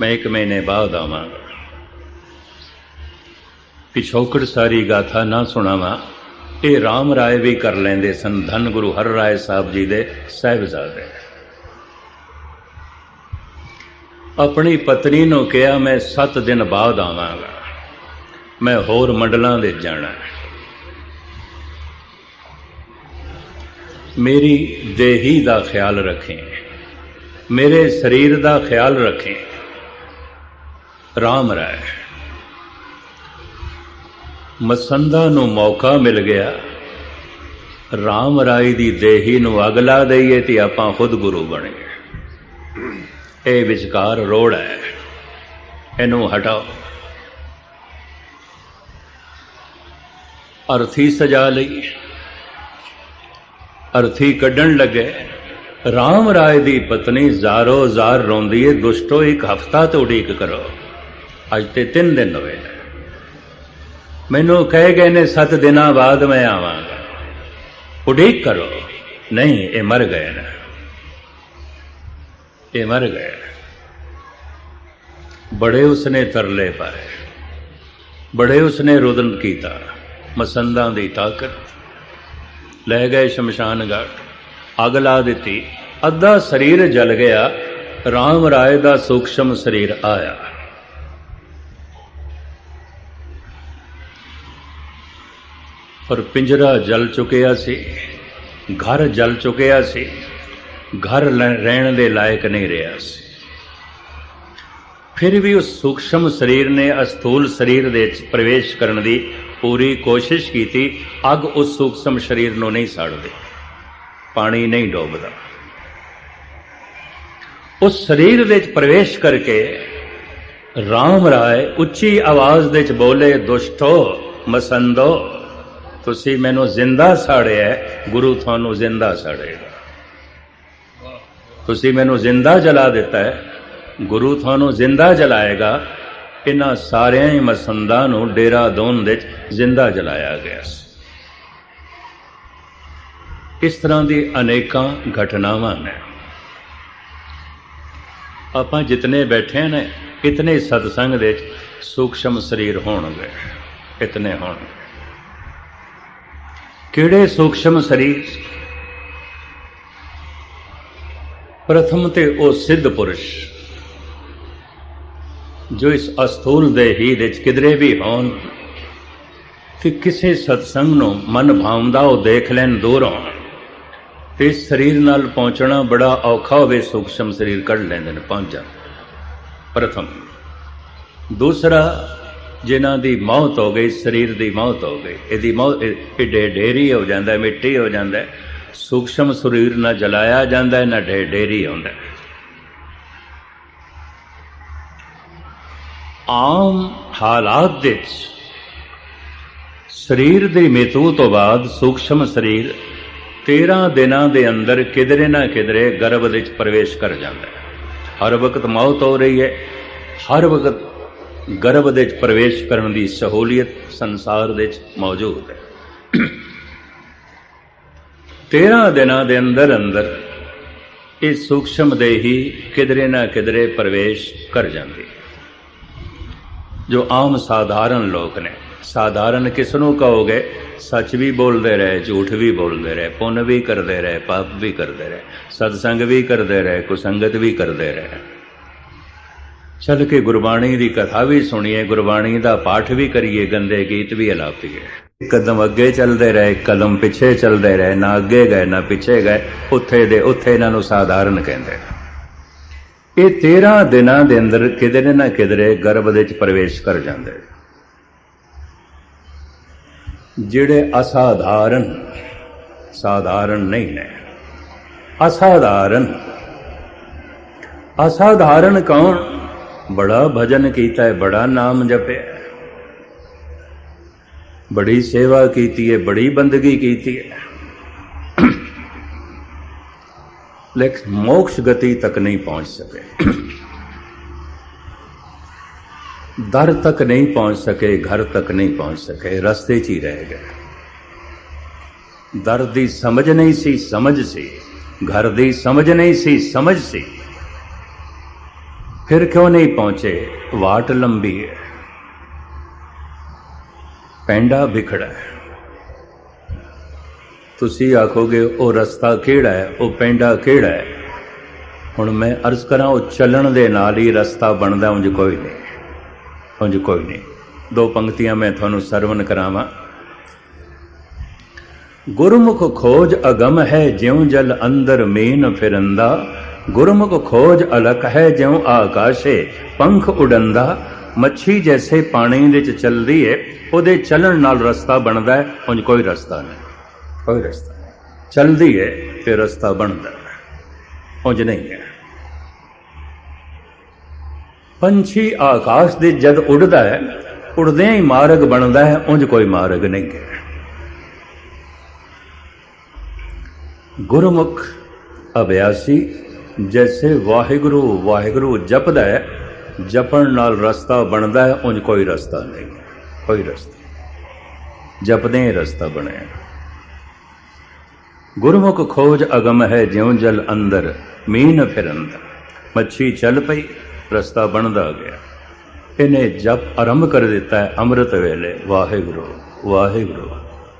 ਮੈਂ 1 ਮਹੀਨੇ ਬਾਅਦ ਆਵਾਂਗਾ। ਪਿਛੋਕੜ ਸਾਰੀ ਗਾਥਾ ਨਾ ਸੁਣਾਵਾਂ, ਇਹ ਰਾਮ ਰਾਏ ਵੀ ਕਰ ਲੈਂਦੇ ਸਨ, ਧੰਨ ਗੁਰੂ ਹਰ ਰਾਏ ਸਾਹਿਬ ਜੀ ਦੇ ਸਾਹਿਬਜ਼ਾਦੇ। ਆਪਣੀ ਪਤਨੀ ਨੂੰ ਕਿਹਾ ਮੈਂ 7 ਦਿਨ ਬਾਅਦ ਆਵਾਂਗਾ, ਮੈਂ ਹੋਰ ਮੰਡਲਾਂ ਦੇ ਜਾਣਾ। ਮੇਰੀ ਦੇਹੀ ਦਾ ਖਿਆਲ ਰੱਖੇਂ, ਮੇਰੇ ਸਰੀਰ ਦਾ ਖਿਆਲ ਰੱਖੇਂ। ਰਾਮ ਰਾਏ ਮਸੰਦਾ ਨੂੰ ਮੌਕਾ ਮਿਲ ਗਿਆ, ਰਾਮ ਰਾਏ ਦੀ ਦੇਹੀ ਨੂੰ ਅੱਗ ਲਾ ਦਈਏ ਤੇ ਆਪਾਂ ਖੁਦ ਗੁਰੂ ਬਣੀਏ। ਇਹ ਵਿਚਕਾਰ ਰੋੜ ਹੈ, ਇਹਨੂੰ ਹਟਾਓ। ਅਰਥੀ ਸਜਾ ਲਈ, ਅਰਥੀ ਕੱਢਣ ਲੱਗੇ। ਰਾਮ ਰਾਏ ਦੀ ਪਤਨੀ ਜ਼ਾਰੋ ਜ਼ਾਰ ਰੋਂਦੀ ਏ, ਦੁਸ਼ਟੋ 1 ਹਫ਼ਤਾ ਤੋਂ ਉਡੀਕ ਕਰੋ, ਅੱਜ ਤੇ 3 ਦਿਨ ਹੋਏ ਨੇ, ਮੈਨੂੰ ਕਹਿ ਗਏ ਨੇ 7 ਦਿਨਾਂ ਬਾਅਦ ਮੈਂ ਆਵਾਂਗਾ, ਉਡੀਕ ਕਰੋ। ਨਹੀਂ, ਇਹ ਮਰ ਗਏ ਨੇ, ਇਹ ਮਰ ਗਏ। ਬੜੇ ਉਸਨੇ ਤਰਲੇ ਪਾਏ, ਬੜੇ ਉਸਨੇ ਰੁਦਨ ਕੀਤਾ, ਮਸੰਦਾਂ ਦੀ ਤਾਕਤ। ਲੈ ਗਏ ਸ਼ਮਸ਼ਾਨ ਘਾਟ, ਅੱਗ ਲਾ ਦਿੱਤੀ, ਅੱਧਾ ਸਰੀਰ ਜਲ ਗਿਆ। ਰਾਮ ਰਾਏ ਦਾ ਸੂਖਸ਼ਮ ਸਰੀਰ ਆਇਆ। ਪਰ ਪਿੰਜਰਾ ਜਲ ਚੁੱਕਿਆ ਸੀ, ਘਰ ਜਲ ਚੁੱਕਿਆ ਸੀ, ਘਰ ਰਹਿਣ ਦੇ ਲਾਇਕ ਨਹੀਂ ਰਿਹਾ ਸੀ। ਫਿਰ ਵੀ ਉਸ ਸੂਖਸ਼ਮ ਸਰੀਰ ਨੇ ਅਸਥੂਲ ਸਰੀਰ ਦੇ ਵਿੱਚ ਪ੍ਰਵੇਸ਼ ਕਰਨ ਦੀ ਪੂਰੀ ਕੋਸ਼ਿਸ਼ ਕੀਤੀ। ਅੱਗ ਉਸ ਸੂਖਸ਼ਮ ਸਰੀਰ ਨੂੰ ਨਹੀਂ ਸਾੜਦੀ, ਪਾਣੀ ਨਹੀਂ ਡੋਬਦਾ। ਉਸ ਸਰੀਰ ਦੇ ਵਿੱਚ ਪ੍ਰਵੇਸ਼ ਕਰਕੇ ਰਾਮ ਰਾਏ ਉੱਚੀ ਆਵਾਜ਼ ਦੇ ਵਿੱਚ ਬੋਲੇ, ਦੁਸ਼ਟੋ ਮਸੰਦੋ, ਤੁਸੀਂ ਮੈਨੂੰ ਜ਼ਿੰਦਾ ਸਾੜਿਆ, ਗੁਰੂ ਤੁਹਾਨੂੰ ਜ਼ਿੰਦਾ ਸਾੜੇਗਾ। ਤੁਸੀਂ ਮੈਨੂੰ ਜ਼ਿੰਦਾ ਜਲਾ ਦਿੱਤਾ ਹੈ, ਗੁਰੂ ਤੁਹਾਨੂੰ ਜ਼ਿੰਦਾ ਜਲਾਏਗਾ। ਇਹਨਾਂ ਸਾਰਿਆਂ ਹੀ ਮਸੰਦਾਂ ਨੂੰ ਦੇਹਰਾਦੂਨ ਵਿੱਚ ਜ਼ਿੰਦਾ ਜਲਾਇਆ ਗਿਆ ਸੀ। ਇਸ ਤਰ੍ਹਾਂ ਦੀ ਅਨੇਕਾਂ ਘਟਨਾਵਾਂ ਨੇ। ਆਪਾਂ ਜਿਤਨੇ ਬੈਠੇ ਨੇ, ਇਤਨੇ ਸਤਸੰਗ ਦੇ ਸੂਖਸ਼ਮ ਸਰੀਰ ਹੋਣਗੇ, ਇਤਨੇ ਹੋਣਗੇ। ਕਿਹੜੇ ਸੂਖਸ਼ਮ ਸਰੀਰ? ਪ੍ਰਥਮ ਤੇ ਉਹ ਸਿੱਧ ਪੁਰਸ਼ ਜੋ ਇਸ ਅਸਥੂਲ ਦੇਹੀ ਵਿੱਚ ਕਿਧਰੇ ਵੀ ਹੋਣ ਕਿ ਕਿਸੇ ਸਤਸੰਗ ਨੂੰ ਮਨ ਭਾਉਂਦਾ ਉਹ ਦੇਖ ਲੈਣ ਦੂਰੋਂ, ਤੇ ਇਸ ਸਰੀਰ ਨਾਲ ਪਹੁੰਚਣਾ ਬੜਾ ਔਖਾ ਹੋਵੇ, ਸੂਖਸ਼ਮ ਸਰੀਰ ਕੱਢ ਲੈਂਦੇ ਨੇ, ਪਹੁੰਚ ਜਾਂਦੇ। ਪ੍ਰਥਮ। ਦੂਸਰਾ, ਜਿਨ੍ਹਾਂ ਦੀ ਮੌਤ ਹੋ ਗਈ, ਸਰੀਰ ਦੀ ਮੌਤ ਹੋ ਗਈ, ਇਹਦੀ ਮੌਤ, ਇਹ ਢੇਰੀ ਹੋ ਜਾਂਦਾ, ਮਿੱਟੀ ਹੋ ਜਾਂਦਾ। ਸੂਖਸ਼ਮ ਸਰੀਰ ਨਾ ਜਲਾਇਆ ਜਾਂਦਾ, ਨਾ ਢੇਰੀ ਹੁੰਦਾ। ਆਮ ਹਾਲਾਤ ਵਿੱਚ ਸਰੀਰ ਦੀ ਮ੍ਰਿਤੂ ਤੋਂ ਬਾਅਦ ਸੂਖਸ਼ਮ ਸਰੀਰ 13 ਦਿਨਾਂ ਦੇ ਅੰਦਰ ਕਿਧਰੇ ਨਾ ਕਿਧਰੇ ਗਰਭ ਵਿੱਚ ਪ੍ਰਵੇਸ਼ ਕਰ ਜਾਂਦਾ ਹੈ। ਹਰ ਵਕਤ ਮੌਤ ਹੋ ਰਹੀ ਹੈ, ਹਰ ਵਕਤ ਗਰਭ ਦੇ ਵਿੱਚ ਪ੍ਰਵੇਸ਼ ਕਰਨ ਦੀ ਸਹੂਲੀਅਤ ਸੰਸਾਰ ਦੇ ਵਿੱਚ ਮੌਜੂਦ ਹੈ। 13 ਦਿਨਾਂ ਦੇ ਅੰਦਰ ਅੰਦਰ ਇਹ ਸੂਖਸ਼ਮ ਦੇਹੀ ਕਿਧਰੇ ਨਾ ਕਿਧਰੇ ਪ੍ਰਵੇਸ਼ ਕਰ ਜਾਂਦੀ। ਜੋ ਆਮ ਸਾਧਾਰਨ ਲੋਕ ਨੇ, ਸਾਧਾਰਨ ਕਿਸ ਨੂੰ ਕਹੋਗੇ? ਸੱਚ ਵੀ ਬੋਲਦੇ ਰਹੇ, ਝੂਠ ਵੀ ਬੋਲਦੇ ਰਹੇ, ਪੁੰਨ ਵੀ ਕਰਦੇ ਰਹੇ, ਪਾਪ ਵੀ ਕਰਦੇ ਰਹੇ, ਸਤਸੰਗ ਵੀ ਕਰਦੇ ਰਹੇ, ਕੁਸੰਗਤ ਵੀ ਕਰਦੇ ਰਹੇ। ਚੱਲ ਕੇ ਗੁਰਬਾਣੀ ਦੀ ਕਥਾ ਵੀ ਸੁਣੀਏ, ਗੁਰਬਾਣੀ ਦਾ ਪਾਠ ਵੀ ਕਰੀਏ, ਗੰਦੇ ਗੀਤ ਵੀ ਅਲਾਪੀਏ। ਇੱਕ ਕਦਮ ਅੱਗੇ ਚੱਲਦੇ ਰਹੇ, ਇੱਕ ਕਦਮ ਪਿੱਛੇ ਚੱਲਦੇ ਰਹੇ, ਨਾ ਅੱਗੇ ਗਏ ਨਾ ਪਿੱਛੇ ਗਏ, ਉੱਥੇ ਦੇ ਉੱਥੇ ਇਹਨਾਂ ਨੂੰ ਸਾਧਾਰਨ ਕਹਿੰਦੇ। ਇਹ 13 ਦਿਨਾਂ ਦੇ ਅੰਦਰ ਕਿਧਰੇ ਨਾ ਕਿਧਰੇ ਗਰਭ ਦੇ ਵਿੱਚ ਪ੍ਰਵੇਸ਼ ਕਰ ਜਾਂਦੇ। ਜਿਹੜੇ ਅਸਾਧਾਰਨ, ਸਾਧਾਰਨ ਨਹੀਂ ਨੇ, ਅਸਾਧਾਰਨ। ਅਸਾਧਾਰਨ ਕੌਣ? बड़ा भजन कीता है, बड़ा नाम जपे, बड़ी सेवा कीती है, बड़ी बंदगी कीती है, लेकिन मोक्ष गति तक नहीं पहुंच सके, दर तक नहीं पहुंच सके, घर तक नहीं पहुंच सके, रस्ते च ही रह गए। दर दी समझ नहीं सी, समझ सी, घर दी समझ नहीं सी, समझ सी, फिर क्यों नहीं पहुंचे? वाट लंबी है, पैंडा बिखड़ा है। तुसी आखोगे वो रस्ता केड़ा है, वो पैंडा केड़ा है। हुण मैं अर्ज करा, वो चलन दे नाल ही रस्ता बनदा, उंज कोई नहीं, उंज कोई नहीं। दो पंक्तियां मैं थानू सरवण करावां। गुरमुख खोज अगम है, ज्यों जल अंदर मीन फिरंदा। गुरमुख खोज अलख है, ज्यों आकाशे पंख उड़ंदा। मच्छी जैसे पानी दे च चलदी है, ਉਹਦੇ ਚੱਲਣ ਨਾਲ ਰਸਤਾ ਬਣਦਾ ਹੈ, ਉਂਝ ਕੋਈ ਰਸਤਾ ਨਹੀਂ, ਕੋਈ ਰਸਤਾ ਨਹੀਂ। ਚਲਦੀ ਹੈ ਤੇ ਰਸਤਾ ਬਣਦਾ ਹੈ, ਉਂਝ ਨਹੀਂ ਹੈ। ਪੰਛੀ ਆਕਾਸ਼ ਦੇ ਜਦ ਉੱਡਦਾ ਹੈ, ਉੜਦਿਆਂ ਹੀ ਮਾਰਗ ਬਣਦਾ ਹੈ, ਉਂਝ ਕੋਈ ਮਾਰਗ ਨਹੀਂ ਹੈ। ਗੁਰਮੁਖ ਅਭਿਆਸੀ ਜੈਸੇ ਵਾਹਿਗੁਰੂ ਵਾਹਿਗੁਰੂ ਜਪਦਾ ਹੈ, ਜਪਣ ਨਾਲ ਰਸਤਾ ਬਣਦਾ ਹੈ, ਉਂਝ ਕੋਈ ਰਸਤਾ ਨਹੀਂ, कोई रस्ता जपदे रस्ता बने। गुरमुख खोज अगम है, ज्यों जल अंदर मीन फिरंदा। मच्छी चल पई, रस्ता बनदा गया। इन्हें जप आरंभ कर दिता है अमृत वेले, वाहिगुरु वाहिगुरु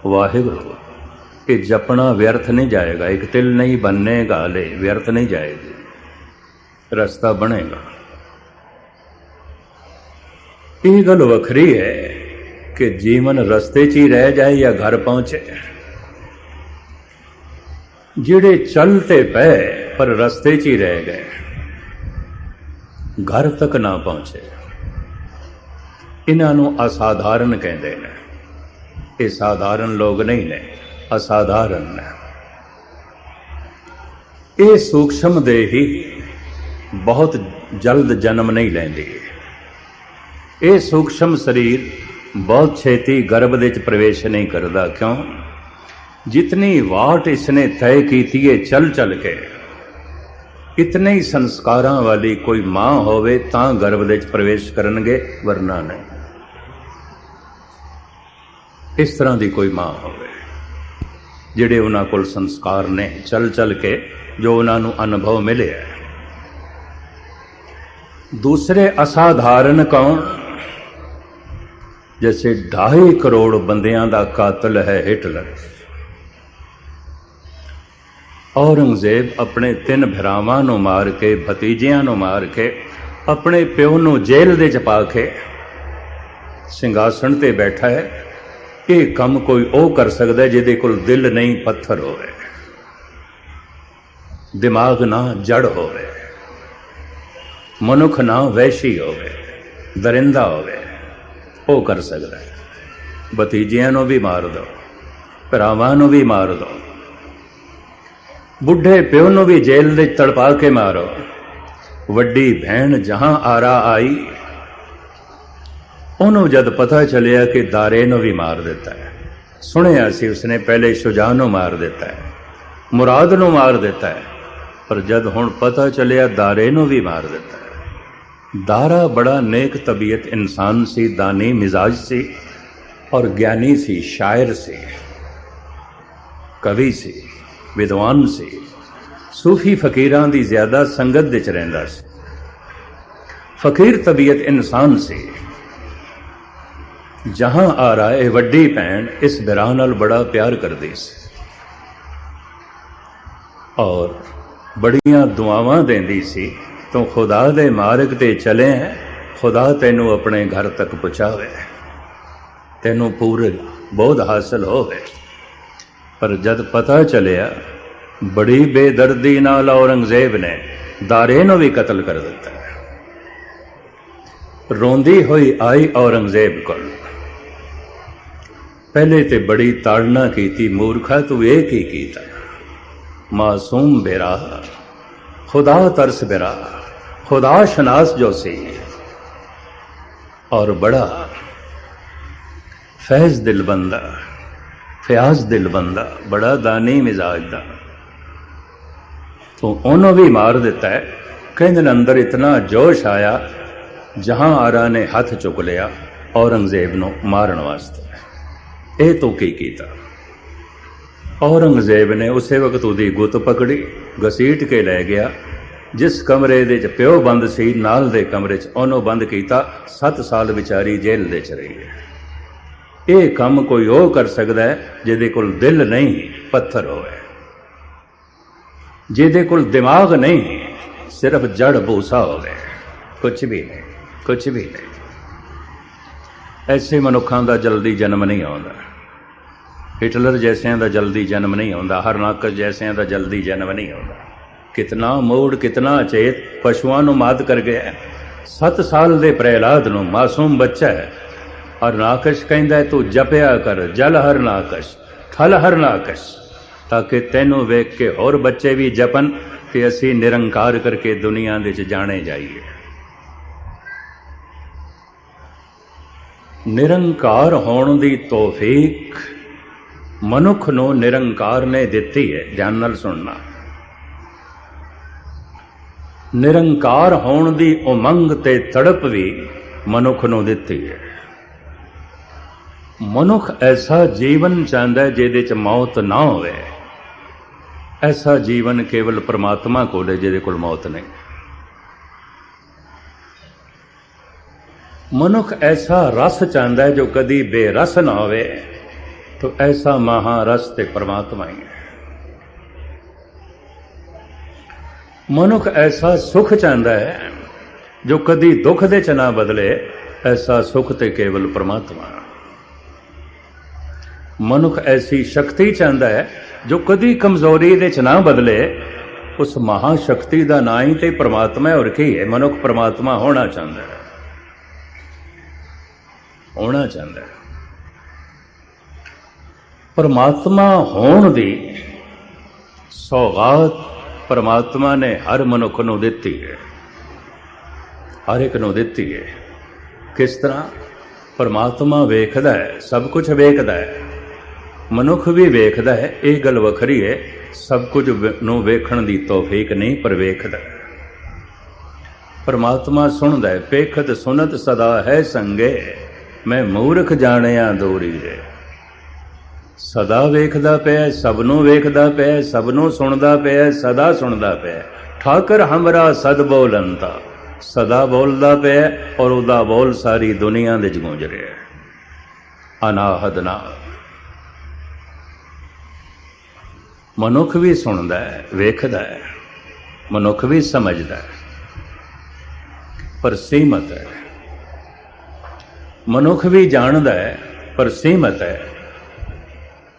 वाहिगुरु। ये जपना व्यर्थ नहीं जाएगा, एक तिल नहीं बनने गाले, व्यर्थ नहीं जाएगी, रस्ता बनेगा। ये गल वखरी है कि जीवन रस्ते च ही रह जाए या घर पहुंचे। जिहड़े चलते पे पर रस्ते च ही रह गए, घर तक ना पहुंचे, इन्हां नूं असाधारण कहते हैं। ये साधारण लोग नहीं ने, असाधारण ने। ये सूक्ष्म देही बहुत जल्द जन्म नहीं लैंदी। ये सूक्ष्म शरीर बहुत छेती गर्भ दे च प्रवेश नहीं करता। क्यों? जितनी वाट इसने तय की है चल चल के, इतने ही संस्कारां वाली कोई मां होवे तां गर्भ दे च प्रवेश करनगे, वरना नहीं। इस तरह की कोई मां होवे जिहड़े उन्हां कोल संस्कार ने चल चल के, जो उन्हां नूं अनुभव मिले है। दूसरे असाधारण कौन? जैसे 2.5 करोड़ बंदियां दा कातिल है हिटलर। औरंगजेब अपने 3 भरावां नूं मार के, भतीजियां नूं मार के, अपने प्यो नूं जेल दे च पा के सिंघासन ते बैठा है। ये काम कोई ओ कर सकदा है जिहदे कोल दिल नहीं, पत्थर होवे, दिमाग ना जड़ होवे, मनुख ना वैशी होवे, दरिंदा होवे, वो कर सकता है। भतीजियां नूं भी मार दो, भरावां नूं भी मार दो, बुढ़े प्यो नूं भी जेल दे तड़पा के मारो। वड्डी भैन जहां आरा आई, उन्हों जद पता चलिया कि दारे नूं भी मार देता है। सुनिया सी उसने पहले शुजा नूं मार देता है, मुराद नूं मार देता है, पर जद हुण पता चलिया दारे नूं भी मार देता है। दारा बड़ा नेक तबीयत इंसान सी, दानी मिजाज सी और ज्ञानी सी, शायर सी, कवि सी, विद्वान सी, सूफी फकीरां दी ज्यादा संगत विच रहिंदा सी। फकीर तबीयत इंसान सी। जहां आ रहा है वड्डी भैन इस बिराह नाल बड़ा प्यार करदी सी और बड़ियां दुआवां देंदी सी। तो खुदा दे मार्ग ते चले हैं, खुदा तेनू अपने घर तक पहुँचावे, तेनू पूरे बोध हासिल होवे। पर जद पता चलिया, बड़ी बेदर्दी नाल औरंगजेब ने दारे नूं भी कतल कर दिता है। रोंदी हुई आई औरंगजेब कोल। पहले ते बड़ी ताड़ना की, मूर्खा तू ये की कीता, मासूम बेरा खुदा तरस बेरा, खुदा शनास जो सी और बड़ा फैज दिल बंदा, फ्याज दिल बंदा, बड़ा दानी मिजाज दा, तो उन्होंने भी मार दिता है। कहते अंदर इतना जोश आया, जहां आरा ने हथ चुक लिया औरंगजेब नूं मारन वास्ते। ये तो की कीता, औरंगजेब ने उस वक्त उसकी गुत पकड़ी, घसीट के लै गया। जिस कमरे दे प्यो बंद सी, नाल दे कमरे च उन्होंने बंद किया। 7 साल विचारी जेल दे च रही है। ये काम कोई वो कर सकता है जिहदे कोल दिल नहीं, पत्थर होवे, जिहदे कोल दिमाग नहीं, सिर्फ जड़ भूसा होवे, कुछ भी नहीं, कुछ भी नहीं। ऐसे मनुखों का जल्दी जन्म नहीं आता। हिटलर जैसिया का जल्दी जन्म नहीं आता, हरनाकश जैसिया का जल्दी जन्म नहीं आता। कितना मूड, कितना चेत पशुओं को मात कर गया। 7 साल के प्रहलाद नूं, मासूम बच्चा है, हरनाकश कहता है तू जपिया कर जल हरनाकश, थल हरनाकश, ताकि तैनू वेख के होर बच्चे भी जपन कि असी निरंकार करके दुनिया दे च जाने जाइए। निरंकार होने की तौफीक मनुख नूं निरंकार ने दिती है। ध्यान नाल सुनना, निरंकार होने की उमंग ते तड़प भी मनुख नूं दिती है। मनुख ऐसा जीवन चाहता है जिहदे च मौत ना होवे। ऐसा जीवन केवल परमात्मा कोल है जिहदे कोल मौत नहीं। मनुख ऐसा रस चाहता है जो कदी बेरस ना होवे, तो ऐसा महारस ते परमात्मा ही है। मनुख ऐसा सुख चाहता है जो कदी दुख दे च ना बदले, ऐसा सुख ते केवल परमात्मा। मनुख ऐसी शक्ति चाहता है जो कदी कमजोरी दे च ना बदले, उस महाशक्ति का ना ही तो परमात्मा है। और की है? मनुख परमात्मा होना चाहता है, होना चाहता है। परमात्मा होने की सौगात परमात्मा ने हर मनुख नूं दिती है, हर एक नूं दिती है। किस तरह? परमात्मा वेखदा है, सब कुछ वेखदा है, मनुख भी वेखदा है। ये गल वखरी है, सब कुछ नूं वेखण दी तौफीक नहीं, पर वेखदा है। परमात्मा सुनदा है, पेखत सुनत सदा है संगे, मैं मूर्ख जाणिया दूरी रे। सदा वेखदा पिया, सबनों वेखदा पिया, सबनों सुनदा पिया, सदा सुनदा पिया। ठाकर हमरा सद बोलंता, सदा बोलदा पिया और उदा बोल सारी दुनिया दे गूंज रहा है। अनाहद नाल मनुख भी सुनदा है, वेखदा है, मनुख भी समझदा है, पर सीमत है। मनुख भी जानदा है, पर सीमत है।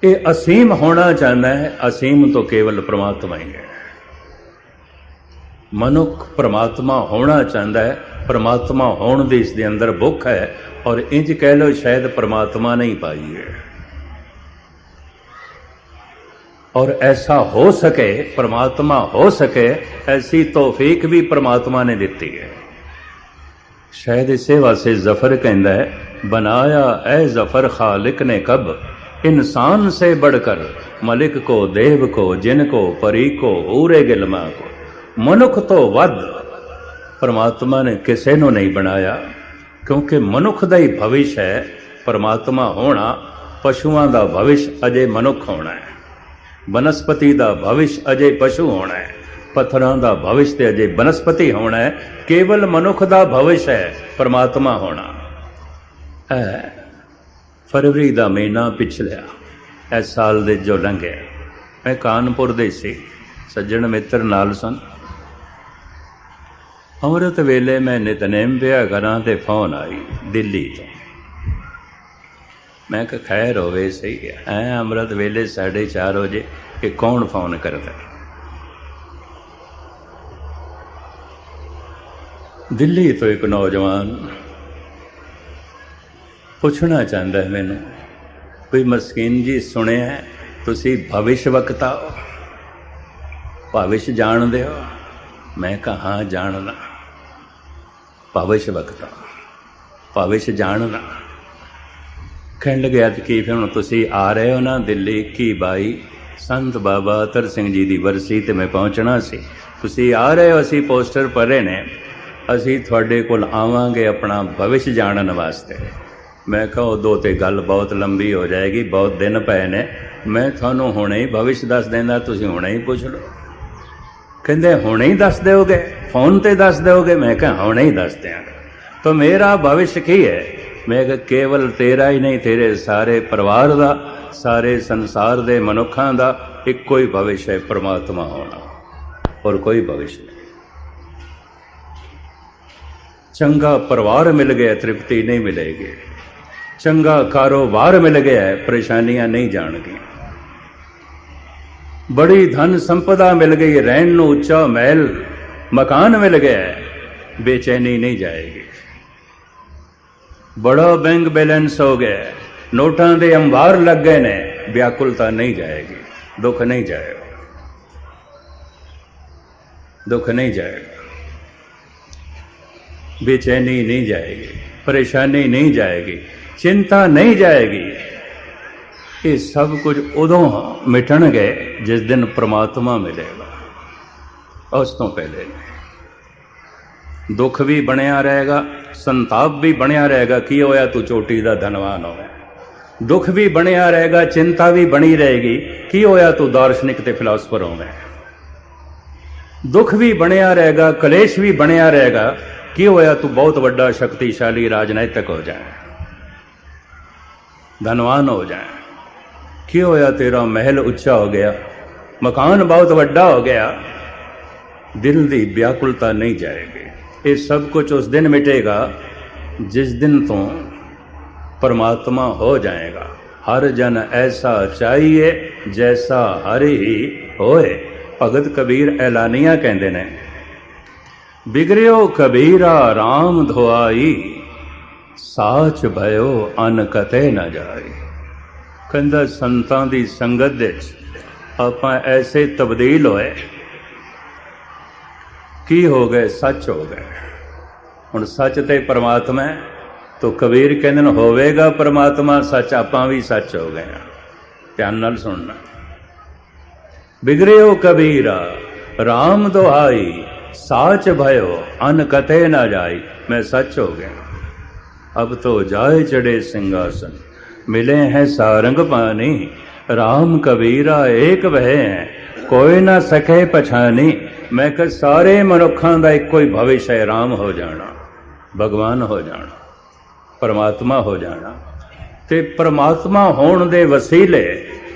ये असीम होना चाहता है, असीम तो केवल परमात्मा ही है। मनुख परमात्मा होना चाहता है, परमात्मा होने की इसके अंदर भुख है, और इंज कह लो शायद परमात्मा नहीं पाई है। और ऐसा हो सके, परमात्मा हो सके, ऐसी तौफीक भी परमात्मा ने दी है। शायद इसे वास्ते जफर कहता है, बनाया ए जफर खालिक ने कब, इंसान से बढ़कर मलिक को, देव को, जिन को, परी को, हूरे गिलमा को। मनुख तो वध परमात्मा ने किसी को नहीं बनाया, क्योंकि मनुख का ही भविष्य है परमात्मा होना। पशुओं का भविष्य अजे मनुख होना है, वनस्पति का भविष्य अजे पशु होना है, पत्थरों का भविष्य अजे वनस्पति होना है। केवल मनुख का भविष्य है परमात्मा होना है। फरवरी का महीना पिछलिया इस साल दे जो लंघे, मैं कानपुर दे सी, सज्जन मित्र नाल सन। अमृत वेले मैं नितनेम पिया करा तो फोन आई दिल्ली तो। मैं कहा खैर होवे सही है, अमृत वेले 4:30 बजे कि कौन फोन करता। दिल्ली तो एक नौजवान पूछना चाहता है मैनू, कोई मस्कीन जी सुनिया है तुसी भविष्य वक्ता हो, भविष्य जानते हो? मैं कहा हाँ जानना, भविष्य वक्ता। ਭਵਿਸ਼ ਜਾਣਨਾ। ਕਹਿਣ ਲੱਗੇ ਅੱਜ ਕੀ ਫਿਰ ਹੁਣ ਤੁਸੀਂ ਆ ਰਹੇ ਹੋ ਨਾ ਦਿੱਲੀ ਕੀ ਬਾਈ ਸੰਤ ਬਾਬਾ ਅਤਰ ਸਿੰਘ ਜੀ ਦੀ ਬਰਸੀ ਤੇ ਮੈਂ ਪਹੁੰਚਣਾ ਸੀ, ਤੁਸੀਂ ਆ ਰਹੇ ਹੋ, ਅਸੀਂ ਪੋਸਟਰ ਭਰੇ ਨੇ, ਅਸੀਂ ਤੁਹਾਡੇ ਕੋਲ ਆਵਾਂਗੇ ਆਪਣਾ ਭਵਿਸ਼ ਜਾਣਨ ਵਾਸਤੇ। ਮੈਂ ਕਿਹਾ ਉਦੋਂ ਤੇ ਗੱਲ ਬਹੁਤ ਲੰਬੀ ਹੋ ਜਾਏਗੀ, ਬਹੁਤ ਦਿਨ ਪਏ ਨੇ, ਮੈਂ ਤੁਹਾਨੂੰ ਹੁਣੇ ਹੀ ਭਵਿਸ਼ ਦੱਸ ਦਿੰਦਾ, ਤੁਸੀਂ ਹੁਣੇ ਹੀ ਪੁੱਛ ਲਓ। ਕਹਿੰਦੇ ਹੁਣੇ ਹੀ ਦੱਸ ਦਿਓਗੇ, ਫੋਨ ਤੇ ਦੱਸ ਦਿਓਗੇ? ਮੈਂ ਕਿਹਾ ਹੁਣੇ ਹੀ ਦੱਸ ਦਿਆਂਗਾ। ਤਾਂ ਮੇਰਾ ਭਵਿਸ਼ ਕੀ ਹੈ? ਮੈਂ ਕਿਹਾ ਕੇਵਲ ਤੇਰਾ ਹੀ ਨਹੀਂ, ਤੇਰੇ ਸਾਰੇ ਪਰਿਵਾਰ ਦਾ, ਸਾਰੇ ਸੰਸਾਰ ਦੇ ਮਨੁੱਖਾਂ ਦਾ ਇੱਕੋ ਹੀ ਭਵਿਸ਼ ਹੈ, ਪਰਮਾਤਮਾ ਹੋਣਾ, ਔਰ ਕੋਈ ਭਵਿਸ਼ ਨਹੀਂ। ਚੰਗਾ ਪਰਿਵਾਰ ਮਿਲ ਗਿਆ ਤ੍ਰਿਪਤੀ ਨਹੀਂ ਮਿਲੇਗੀ, ਚੰਗਾ ਕਾਰੋਬਾਰ ਮਿਲ ਗਿਆ ਪਰੇਸ਼ਾਨੀਆਂ ਨਹੀਂ ਜਾਣਗੀਆਂ, ਬੜੀ ਧਨ ਸੰਪਦਾ ਮਿਲ ਗਈ, ਰਹਿਣ ਨੂੰ ਉੱਚਾ ਮਹਿਲ ਮਕਾਨ ਮਿਲ ਗਿਆ, ਬੇਚੈਨੀ ਨਹੀਂ ਜਾਏਗੀ। ਬੜਾ ਬੈਂਕ ਬੈਲੈਂਸ ਹੋ ਗਿਆ, ਨੋਟਾਂ ਦੇ ਅੰਬਾਰ ਲੱਗ ਗਏ ਨੇ, ਵਿਆਕੁਲਤਾ ਨਹੀਂ ਜਾਏਗੀ, ਦੁੱਖ ਨਹੀਂ ਜਾਏਗਾ, ਦੁੱਖ नहीं जाएगा, बेचैनी नहीं जाएगी, परेशानी नहीं जाएगी, चिंता नहीं जाएगी। ये सब कुछ उदों मिटणगे जिस दिन परमात्मा मिलेगा, उस तो पहले नहीं। दुख भी बनिया रहेगा, संताप भी बनिया रहेगा, की होया तू चोटी दा धनवान होया, दुख भी बनिया रहेगा, चिंता भी बनी रहेगी, की होया तू दार्शनिक ते फिलासफर होवे, दुख भी बनिया रहेगा, कलेश भी बनिया रहेगा, की होया तू बहुत बड़ा शक्तिशाली राजनैतिक हो जाए, धनवान हो जाए, की होया तेरा महल उच्चा हो गया, मकान बहुत बड़ा हो गया, दिल की व्याकुलता नहीं जाएगी। ये सब कुछ उस दिन मिटेगा जिस दिन तू परमात्मा हो जाएगा। हर जन ऐसा चाहिए जैसा हर ही होए। भगत कबीर ऐलानिया कहते ने, बिगड़ियो कबीरा राम धोआई, साच भयो अन कते न जाए। कहंदा संतां दी संगत दे आपां ऐसे तब्दील होए, की हो गए, सच हो गए। हुण सच ते परमात्मा है, तो कबीर कहंदे ने होवेगा परमात्मा सच, आपां भी सच हो गए। ध्यान नाल सुनना। बिगड़ियो कबीरा राम दोहाई, साच भयो अन कते न जाई। मैं सच हो गया, अब तो जाए चढ़े सिंहासन, मिले हैं सारंग पानी, राम कबीरा एक वह है, कोई ना सके पछानी। मैं कह सारे मनुखों का एक कोई भविष्य है, राम हो जाना, भगवान हो जाना, परमात्मा हो जाना। ते परमात्मा होने दे वसीले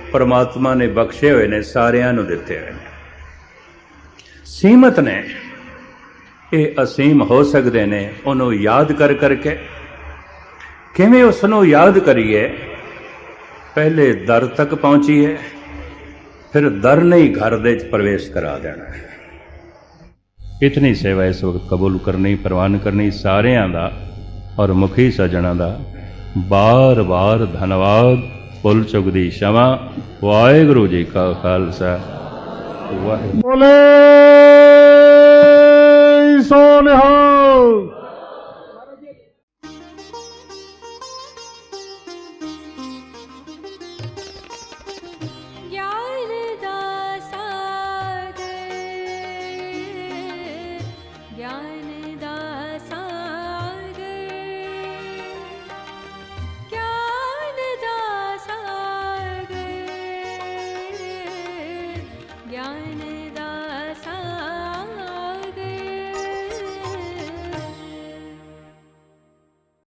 परमात्मा ने बख्शे हुए ने, सारियां नूं दिते हुए ने। सीमत ने ये असीम हो सकते ने, उन्होंने याद कर करके। किवें उसनों याद करिए? पहले दर तक पहुंचीए, फिर दर नहीं घर दे प्रवेश करा देना है। इतनी सेवा इस वक्त कबूल करनी, प्रवान करनी सारियां दा और मुखी सजना दा बार बार धन्यवाद। भुल चुक दी क्षमा। वाहिगुरू जी का खालसा, वाहिगुरू। बोले सो निहाल।